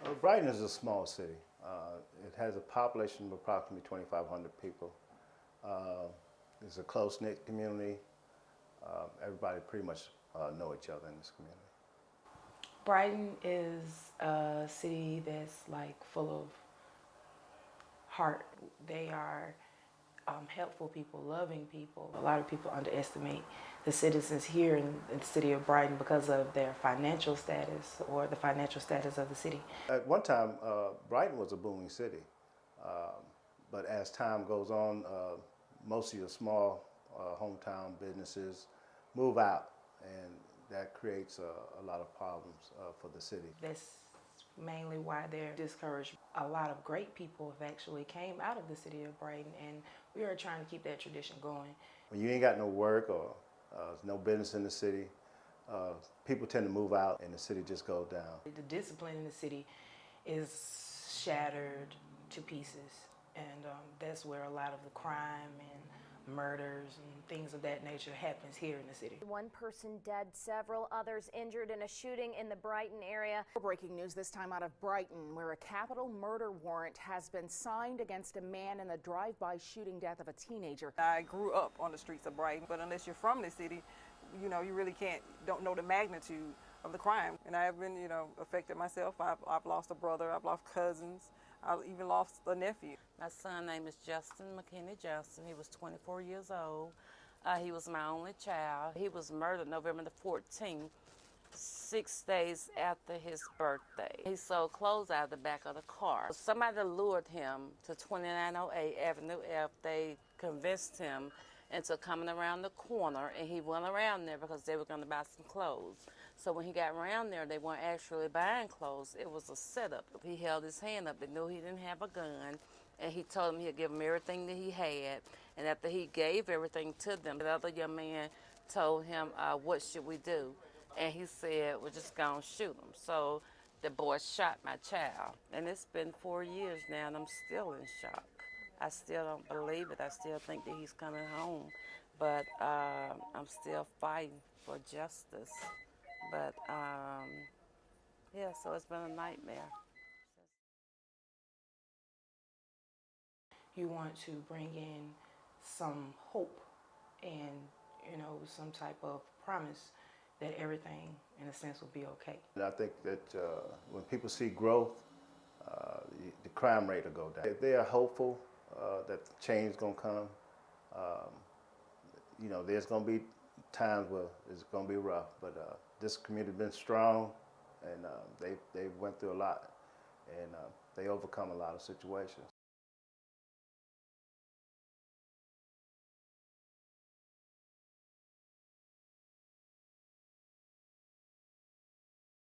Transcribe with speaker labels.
Speaker 1: Well, Brighton is a small city. It has a population of approximately 2,500 people. It's a close-knit community. Everybody pretty much know each other in this community.
Speaker 2: Brighton is a city that's like full of heart. They are helpful people, loving people. A lot of people underestimate the citizens here in the city of Brighton because of their financial status or the financial status of the city.
Speaker 1: At one time, Brighton was a booming city, but as time goes on, most of your small hometown businesses move out, and that creates a lot of problems for the city.
Speaker 2: That's mainly why they're discouraged. A lot of great people have actually came out of the city of Brighton, and we are trying to keep that tradition going.
Speaker 1: When you ain't got no work or no business in the city, people tend to move out and the city just goes down.
Speaker 2: The discipline in the city is shattered to pieces, and that's where a lot of the crime and murders and things of that nature happens here in the city.
Speaker 3: One person dead, several others injured in a shooting in the Brighton area.
Speaker 4: Breaking news this time out of Brighton, where a capital murder warrant has been signed against a man in the drive-by shooting death of a teenager.
Speaker 5: I grew up on the streets of Brighton, but unless you're from the city, you really don't know the magnitude of the crime. And I have been, affected myself. I've lost a brother, I've lost cousins, I've even lost a nephew.
Speaker 6: My son's name is Justin McKinney Johnson. He was 24 years old. He was my only child. He was murdered November the 14th, 6 days after his birthday. He sold clothes out of the back of the car. Somebody lured him to 2908 Avenue F. They convinced him into coming around the corner, and he went around there because they were going to buy some clothes. So when he got around there, they weren't actually buying clothes. It was a setup. He held his hand up. They knew he didn't have a gun, and he told them he'd give them everything that he had. And after he gave everything to them, the other young man told him, what should we do? And he said, we're just going to shoot him. So the boy shot my child. And it's been 4 years now, and I'm still in shock. I still don't believe it. I still think that he's coming home. But I'm still fighting for justice. But, yeah, so it's been a nightmare.
Speaker 2: You want to bring in some hope and, some type of promise that everything, in a sense, will be okay.
Speaker 1: And I think that when people see growth, the crime rate will go down. If they are hopeful that change is going to come, there's going to be times where it's going to be rough, but this community has been strong, and they went through a lot, and they overcome a lot of situations.